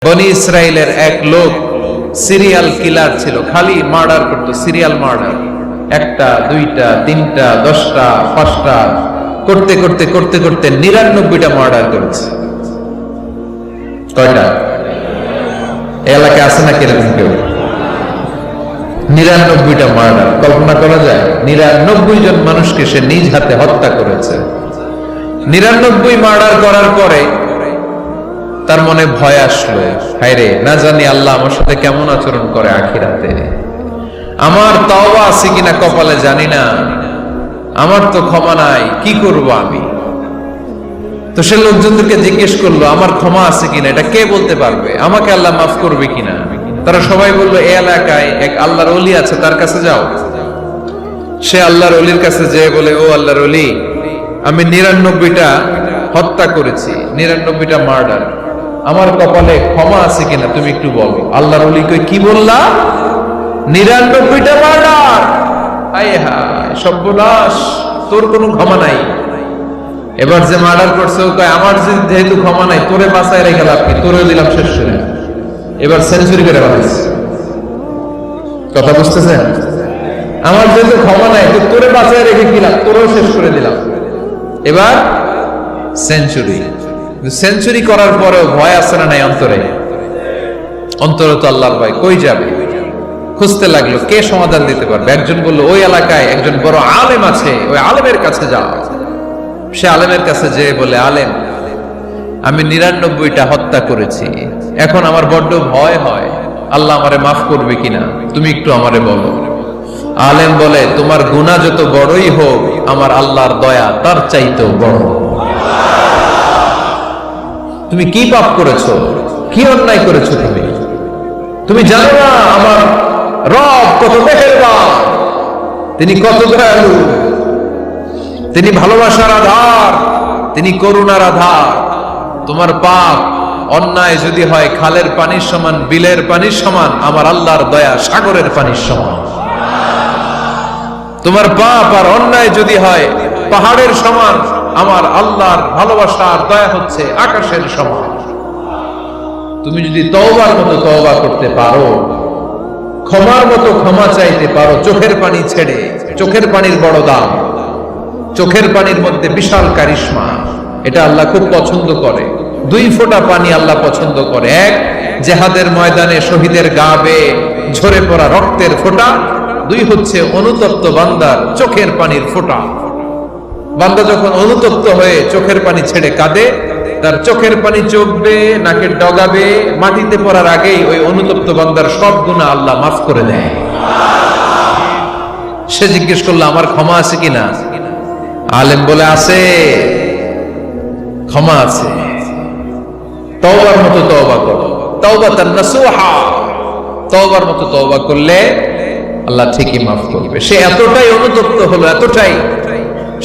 বনি ইসরায়েলের এক লোক সিরিয়াল কিলার ছিল, খালি মার্ডার করতো, সিরিয়াল মার্ডার। একটা, দুইটা, তিনটা, 10টা, 5টা করতে করতে করতে করতে 99টা মার্ডার করেছে। কয়টা? এলাকায় আছে না কিরকম কেউ? 99টা মার্ডার। কল্পনা করা যায়? 99 জন মানুষকে সে নিজ হাতে হত্যা করেছে। 99 মার্ডার করার পরে তার মনে ভয় আসলো, হায়রে না জানি আল্লাহ আমার সাথে কেমন আচরণ করে আখিরাতে, আমার তওবা আছে কিনা কপালে জানি না, আমার তো ক্ষমা নাই, কি করব আমি? তো সে লোকজনদেরকে জিজ্ঞেস করলো, আমার ক্ষমা আছে কিনা, এটা কে বলতে পারবে? আমাকে আল্লাহ মাফ করবে কিনা? তারা সবাই বললো, এই এলাকায় এক আল্লাহর ওলি আছে, তার কাছে যাও। সে আল্লাহর ওলির কাছে যেয়ে বলে, ও আল্লাহর ওলি, আমি 99টা হত্যা করেছি, 99টা মার্ডার, আমার কপালে ক্ষমা আছে কিনা তুমি একটু বলো। আল্লাহর ওলি কই, কি বললা? 99টা মার্ডার? হায় হায় সর্বনাশ, তোর কোনো ক্ষমা নাই। এবার যে মার্ডার করছে ও কয়, আমার যেহেতু ক্ষমা নাই, তোরে বাঁচায় রেখে লাভ কি, তোরেও দিলাম শেষ করে। এবার সেঞ্চুরি করে বানাইছে। কথা বুঝতেছেন? আমার যেহেতু ক্ষমা নাই, তো তোরে বাঁচায় রেখে কি লাভ, তোরেও শেষ করে দিলাম। এবার সেঞ্চুরি। সেঞ্চুরি করার পরেও ভয় আছে না নাই অন্তরে? অন্তরে তো আল্লাহর ভয়, কই যাবে? খুঁজতে লাগলো কে সমাধান দিতে পারবে। একজন বলল, ওই এলাকায় একজন বড় আলেম আছে, ওই আলেমের কাছে যাও। সে আলেমের কাছে যেয়ে বলে, আলেম, আমি 99টা হত্যা করেছি, এখন আমার বড্ড ভয় হয়, আল্লাহ আমারে মাফ করবে কিনা, তুমি একটু আমারে বলো। আলেম বলে, তোমার গুনাহ যত বড়ই হোক, আমার আল্লাহর দয়া তার চাইতেও বড়। তুমি কি পাপ করেছো, কি অন্যায় করেছো? তুমি জানো না আমার রব কত মেহেরবান, তিনি কত দয়ালু, তিনি ভালোবাসার আধার, তিনি করুণার আধার। তোমার পাপ অন্যায় যদি হয় খালের পানির সমান, বিলের পানির সমান, আমার আল্লাহর দয়া সাগরের পানির সমান। তোমার পাপ আর অন্যায় যদি হয় পাহাড়ের সমান, আমার আল্লাহর ভালোবাসার দয়া হচ্ছে আকাশের সমান। তুমি যদি তওবার মতো তওবা করতে পারো, ক্ষমার মতো ক্ষমা চাইতে পারো, চোখের পানি ছেড়ে, চোখের পানির বড় দাম, চোখের পানির মধ্যে বিশাল কারিশমা, এটা আল্লাহ খুব পছন্দ করে। 2 ফোঁটা পানি আল্লাহ পছন্দ করে। এক, জিহাদের ময়দানে শহীদের গা বেয়ে ঝরে পড়া রক্তের ফোঁটা। 2 হচ্ছে অনুতপ্ত বান্দার চোখের পানির ফোঁটা। বান্দা যখন অনুতপ্ত হয়ে চোখের পানি ছেড়ে কাঁদে, তার চোখের পানি চোখবে, নাকের ডগাবে, মাটিতে পড়ার আগেই ওই অনুতপ্ত বান্দার সব গুনাহ আল্লাহ মাফ করে দেয়। সে জিজ্ঞেস করলো, আমার ক্ষমা আছে কিনা? আলেম বলে, আছে, ক্ষমা আছে। তওবার মতো তওবা করো, তাওবাতান নাসুহা, তওবার মতো তওবা করলে আল্লাহ ঠিকই মাফ করবে। সে এতটাই অনুতপ্ত হলো, এতটাই,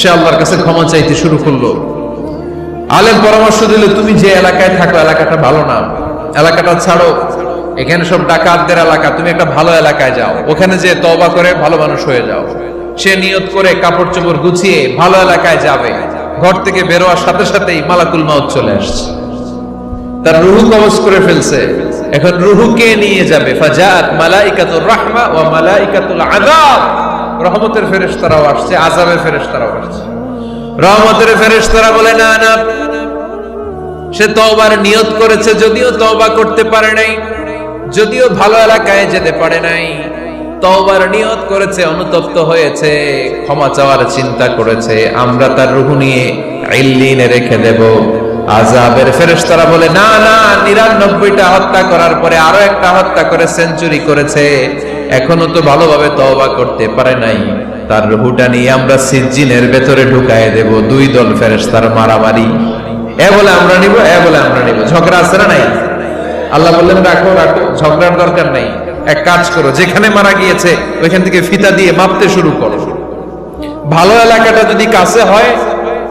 সে আল্লাহর কাছে ক্ষমা চাইতে শুরু করলো। আলেম পরামর্শ দিল, তুমি যে এলাকায় থাকো এলাকাটা ভালো না, এলাকাটা ছাড়ো, এখানে সব ডাকাতদের এলাকা, তুমি একটা ভালো এলাকায় যাও, ওখানে যে তওবা করে ভালো মানুষ হয়ে যাও। সে নিয়ত করে কাপড় চোপড় গুছিয়ে ভালো এলাকায় যাবে। ঘর থেকে বেরোয়ার সাথে সাথেই মালাকুল মাউত চলে আসছে, তার রুহু কবজ করে ফেলছে। এখন রুহু কে নিয়ে যাবে? ফাজাআত মালাইকাতুর রাহমা ওয়া মালাইকাতুল আযাব। রহমতের ফেরেশতারাও আসছে, আযাবের ফেরেশতারাও আসছে। রহমতের ফেরেশতারা বলে, না না, সে তওবার নিয়ত করেছে, যদিও তওবা করতে পারে নাই, যদিও ভালো এলাকায় যেতে পারে নাই, তওবার নিয়ত করেছে, অনুতপ্ত হয়েছে, ক্ষমা চাওয়ার চিন্তা করেছে, আমরা তার রূহ নিয়ে ইল্লিনে রেখে দেব। আযাবের ফেরেশতারা বলে, না না, 99টা হত্যা করার পরে আরো একটা হত্যা করে সেঞ্চুরি করেছে, এখনো তো ভালোভাবে তওবা করতে পারে নাই, তার রূহটা নিয়ে আমরা সিজ্জিনের ভেতরে ঢুকায় দেব। 2 দল ফেরেশতার মারামারি, এ বলে আমরা নিব, এ বলে আমরা নিব। ঝগড়া আছে না নাই? আল্লাহ বললেন, রাখো রাখো, ঝগড়ার দরকার নেই। এক কাজ করো, যেখানে মারা গিয়েছে ওইখান থেকে ফিতা দিয়ে মাপতে শুরু করো। ভালো এলাকাটা যদি কাছে হয়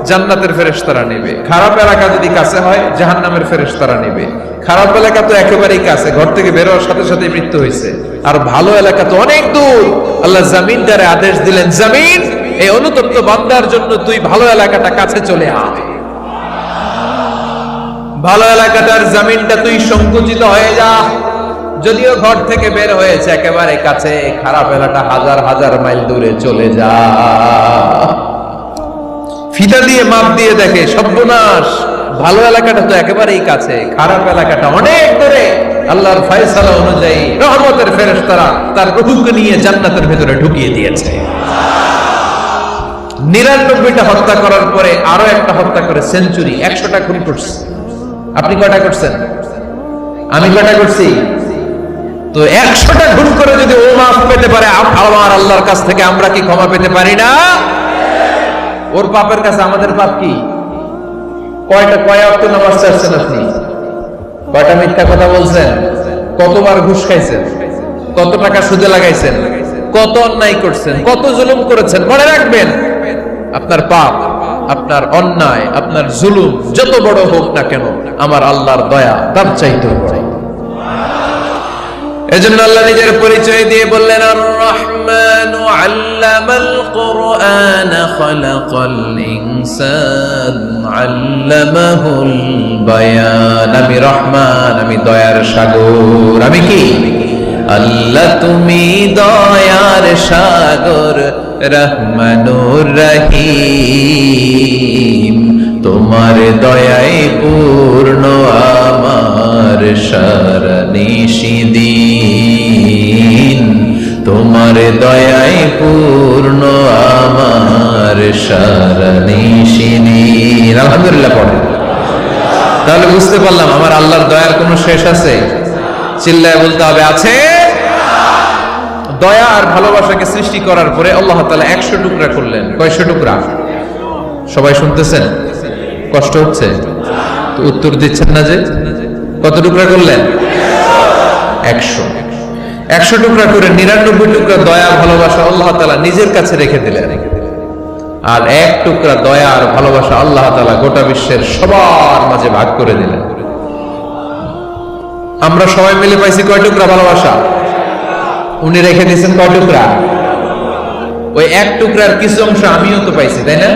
জান্নাতের ফেরেশতারা নেবে, খারাপ এলাকা যদি কাছে হয় জাহান্নামের ফেরেশতারা নেবে। খারাপ এলাকা তো একেবারেই কাছে, ঘর থেকে বেরোয়ার সাথে সাথে মৃত্যু হয়েছে। আর ভালো এলাকা তো অনেক দূর। আল্লাহ জামিনদারে আদেশ দিলেন, জামিন, এই অনুতপ্ত বান্দার জন্য তুই ভালো এলাকাটা কাছে চলে আয়। ভালো এলাকাটার জমিনটা তুই সংকুচিত হয়ে যা। যদিও ঘর থেকে বের হয়েছে একেবারে কাছে, খারাপ এলাকা হাজার হাজার মাইল দূরে চলে যা। ফিতা দিয়ে মাপ দিয়ে দেখে, সর্বনাশ, ভালো এলাকাটা তো একেবারেই কাছে, খারাপ এলাকাটা অনেক দূরে। আল্লাহর ফয়সালা অনুযায়ী রহমতের ফেরেশতারা তার রূহকে নিয়ে জান্নাতের ভেতরে ঢুকিয়ে দিয়েছে। 99টা হত্যা করার পরে আরো একটা হত্যা করে সেঞ্চুরি, 100টা খুন করছে। আপনি কয়টা করছেন? আমি কয়টা করছি? তো 100টা খুন করে যদি ও মাফ পেতে পারে, আমার আল্লাহর কাছ থেকে আমরা কি ক্ষমা পেতে পারি না? ওর পাপের কাছে আমাদের পাপ কি? কয় ওয়াক্ত নামাজ পড়ছেন আপনি? কয়টা মিথ্যা কথা বলছেন? কতবার ঘুষ খাইছেন? কত টাকা সুদে লাগাইছেন? কত অন্যায় করছেন? কত জুলুম করেছেন? মনে রাখবেন, আপনার পাপ, আপনার অন্যায়, আপনার জুলুম যত বড় হোক না কেন, আমার আল্লাহর দয়া তার চাইতেও বড়। এজন্য আল্লাহ নিজের পরিচয় দিয়ে বললেন, আর রহমানু আল্লামাল কুরআন খালাকাল ইনসান আল্লামাহুল বায়ান। আমি রহমান, আমি দয়ার সাগর। আমি কি? আল্লাহ তুমি দয়ার সাগর, রহমানুর রহিম। তোমার দয়ায় পূর্ণ আমার সারা নিশিদিন। তোমার দয়ায় পূর্ণ আমার সারা নিশিদিন। আলহামদুলিল্লাহ পড়ে। তাহলে বুঝতে পারলাম আমার আল্লাহর দয়ার কোনো শেষ আছে? চিল্লায় বলতে হবে, আছে। দয়া আর ভালোবাসাকে সৃষ্টি করার পরে আল্লাহ তাআলা 100 টুকরা করলেন। কয়শো টুকরা? সবাই শুনতেছেন? কষ্ট হচ্ছে তো উত্তর দিচ্ছেন না যে? কত টুকরা করলেন? 100 টুকরা করে 99 টুকরা দয়া ভালোবাসা আল্লাহ তাআলা নিজের কাছে রেখে দিলেন, আর 1 টুকরা দয়া আর ভালোবাসা আল্লাহ তাআলা গোটা বিশ্বের সবার মাঝে ভাগ করে দিলেন। আমরা সবাই মিলে পাইছি কয় টুকরা ভালোবাসা? উনি রেখে দিয়েছেন কয় টুকরা? ওই 1 টুকরার কিছু অংশ আমিও তো পাইছি, তাই না?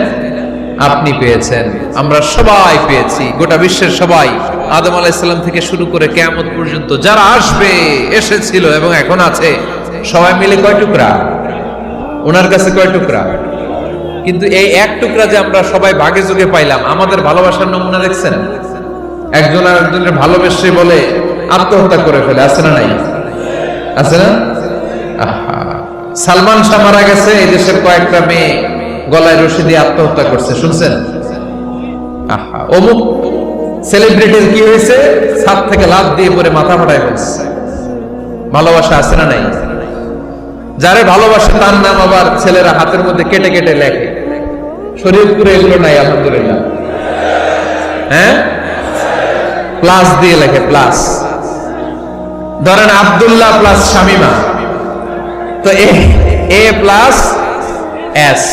আপনি পেয়েছেন, আমরা সবাই পেয়েছি, গোটা বিশ্বের সবাই, আদম আলাইহিস সালাম থেকে শুরু করে কিয়ামত পর্যন্ত যারা আসবে, এসেছিল এবং এখন আছে, সবাই মিলে কয় টুকরা? ওনার কাছে কয় টুকরা? কিন্তু এই 1 টুকরা যে আমরা সবাই ভাগে যোগে পাইলাম, আমাদের ভালোবাসার নমুনা দেখছেন? একজন আর একজনের ভালোবেসে বলে আত্মহত্যা করে ফেলে, আছে না নাই? আছে না? সালমান শাহ মারা গেছে, এই দেশের কয়েকটা মেয়ে গলায় রশি দিয়ে আত্মহত্যা করছে, শুনছেন? অমুক সেলিব্রিটির কি হয়েছে, ছাদ থেকে লাফ দিয়ে পরে মাথা ফাটায় ফেলছে। ভালোবাসা আছে না নাই? যারে ভালোবাসে তার নাম আবার ছেলেরা হাতের মধ্যে কেটে কেটে লেখে। শরীয়তপুরে এগুলো নাই, আলহামদুলিল্লাহ। হ্যাঁ, প্লাস দিয়ে লেখে, প্লাস। ধরেন আব্দুল্লাহ প্লাস শামিমা, তো এ প্লাস এস,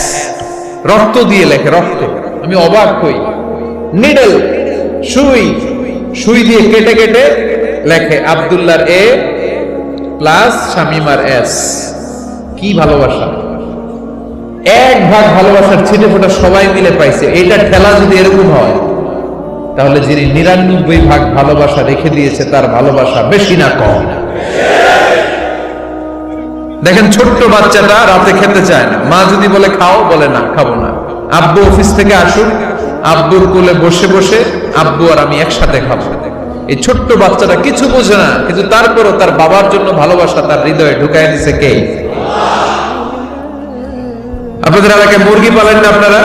রক্ত দিয়ে লেখে, রক্ত। আমি অবাক হই, নিডল, সুই দিয়ে কেটে কেটে লেখে আব্দুল্লাহর এ প্লাস শামিমার এস। কি ভালোবাসা! 1 ভাগ ভালোবাসার ছিটে ফোটা সবাই মিলে পাইছে। এইটা ঠেলা যদি এরকম হয়, তাহলে যিনি 99 ভাগ ভালোবাসা রেখে দিয়েছে তার ভালোবাসা বেশি না কম? দেখেন, ছোট্ট বাচ্চাটা রাতে খেতে চায় না, মা যদি বলে খাও, বলে না, খাবো না। আব্বু অফিস থেকে আসুক, আব্বুর কোলে বসে বসে আব্বু আর আমি একসাথে খাবো। এই ছোট্ট বাচ্চাটা কিছু বোঝে না, কিন্তু তারপরও তার বাবার জন্য ভালোবাসা তার হৃদয়ে ঢুকায় দিছে কে? আপনাদের এলাকায় মুরগি পালেন না আপনারা?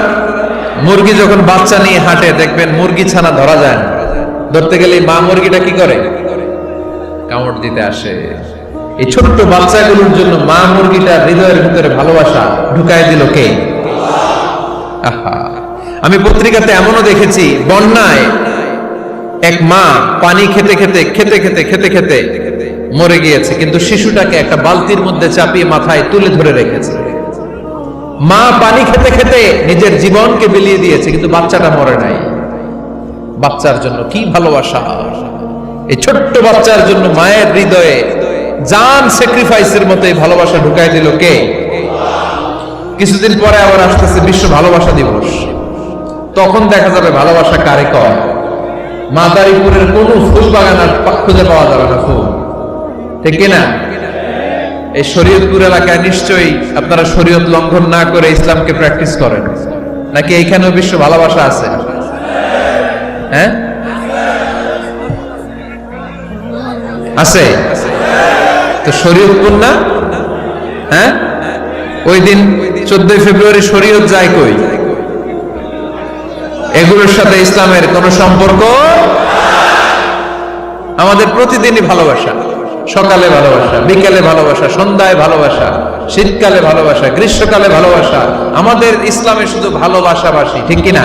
মুরগি যখন বাচ্চা নিয়ে হাঁটে, দেখবেন মুরগি ছানা ধরা যায় না। ধরতে গেলে মা মুরগিটা কি করে? কামড় দিতে আসে। এই ছোট্ট বাচ্চাগুলোর জন্য মা মুরগিটা হৃদয়ের ভিতরে ভালোবাসা ঢুকায় দিল কে? আহা, আমি পত্রিকাতে এমনও দেখেছি, বন্যায় এক মা পানি খেতে খেতে খেতে খেতে খেতে খেতে মরে গিয়েছে, কিন্তু শিশুটাকে একটা বালতির মধ্যে চাপিয়ে মাথায় তুলে ধরে রেখেছে। মা পানি খেতে খেতে নিজের জীবনকে বিলিয়ে দিয়েছে, কিন্তু বাচ্চাটা মরে নাই। বাচ্চার জন্য কি ভালোবাসা! এই ছোট্ট বাচ্চার জন্য মায়ের হৃদয়ে জান স্যাক্রিফাইসের মতো এই ভালোবাসা ঢুকাই দিল কে? কিছুদিন পরে আবার আসতেছে বিশ্ব ভালোবাসা দিবস। তখন দেখা যাবে ভালোবাসা কারে কয়। মাদারীপুরের কোন ফুল বাগান আর খুঁজে পাওয়া যাবে না ফুল, ঠিক কিনা? এই শরীয়তপুর এলাকায় নিশ্চয়ই আপনারা শরীয়ত লঙ্ঘন না করে ইসলামকে প্র্যাকটিস করেন, নাকি এইখানেও বিশ্ব ভালোবাসা আছে? হ্যাঁ, আছে তো। শরীয়তপুর না? হ্যাঁ, ওই দিন 14 ফেব্রুয়ারি শরীয়ত যায় কই? এগুলোর সাথে ইসলামের কোন সম্পর্ক? আমাদের প্রতিদিনই ভালোবাসা, সকালে ভালোবাসা, বিকেলে ভালোবাসা, সন্ধ্যায় ভালোবাসা, শীতকালে ভালোবাসা, গ্রীষ্মকালে ভালোবাসা। আমাদের ইসলামে শুধু ভালোবাসাবাসী, ঠিক কিনা?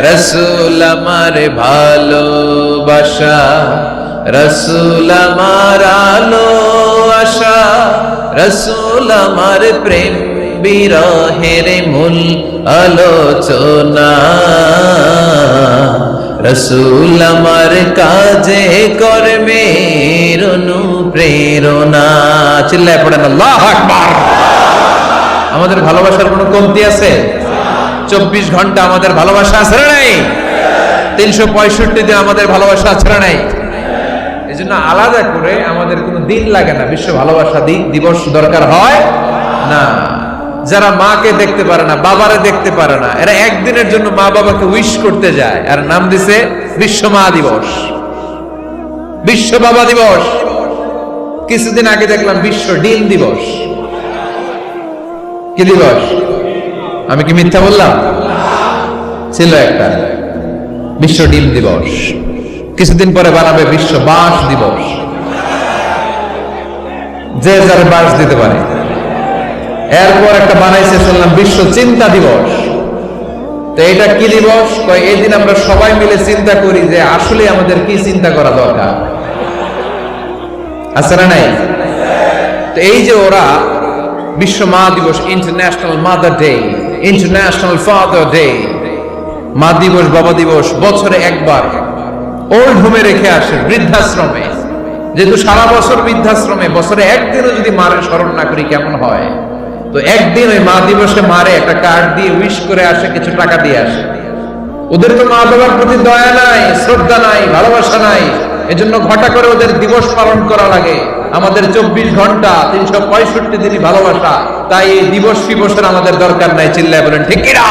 রাসূল আমার ভালোবাসা, রাসূল আমার আলো আশা, রাসূল আমার প্রেম বিরহের মূল আলোচনা, রাসূল আমার কাজে কর্মের অনুপ্রেরণা। চিল্লায় পড়েন আল্লাহু আকবার। আমাদের ভালোবাসার কোনো কমতি আছে? 24 ঘন্টা আমাদের ভালোবাসা আছে না নাই? 365 দিন আমাদের ভালোবাসা আছে না নাই? এই জন্য আলাদা করে আমাদের কোনো দিন লাগে না, বিশ্ব ভালোবাসা দিবস দরকার হয় না। যারা মাকে দেখতে পারে না, বাবারে দেখতে পারে না, এরা একদিনের জন্য মা বাবাকে উইশ করতে যায়, আর নাম দিছে বিশ্ব মা দিবস, বিশ্ব বাবা দিবস। কিছুদিন আগে দেখলাম বিশ্ব ডিম দিবস। কি দিবস? আমি কি মিথ্যা বললাম? ছিল একটা বিশ্ব ডিম দিবস। কিছুদিন পরে বানাবে বিশ্ব বাঁশ দিবস, যে যার বাঁশ দিতে পারে। এরপর একটা বানাইছে শুনলাম বিশ্ব চিন্তা দিবস। তো এটা কি দিবস? এই দিন আমরা সবাই মিলে চিন্তা করি যে আসলে আমাদের কি চিন্তা করা দরকার, আছে না নাই? তো এই যে ওরা বিশ্ব মা দিবস, international mother day, international father day, মা দিবস, বাবা দিবস বছরে একবার ওল্ড হোমে রেখে আসে, বৃদ্ধাশ্রমে। যেহেতু সারা বছর বৃদ্ধাশ্রমে, বছরে একদিনও যদি মারে স্মরণ না করি কেমন হয়? তো একদিন ওই মা দিবসে মারে একটা কার্ড দিয়ে উইশ করে আসে, কিছু টাকা দিয়ে আসে। ওদের তো মা বাবার প্রতি দয়া নাই, শ্রদ্ধা নাই, ভালোবাসা নাই, এজন্য ঘটা করে ওদের দিবস পালন করা লাগে। আমাদের 24 ঘন্টা 365 দিনই ভালোবাসা, তাই এই দিবস ফিবসের আমাদের দরকার নাই। চিল্লায় বলেন ঠিক কিনা?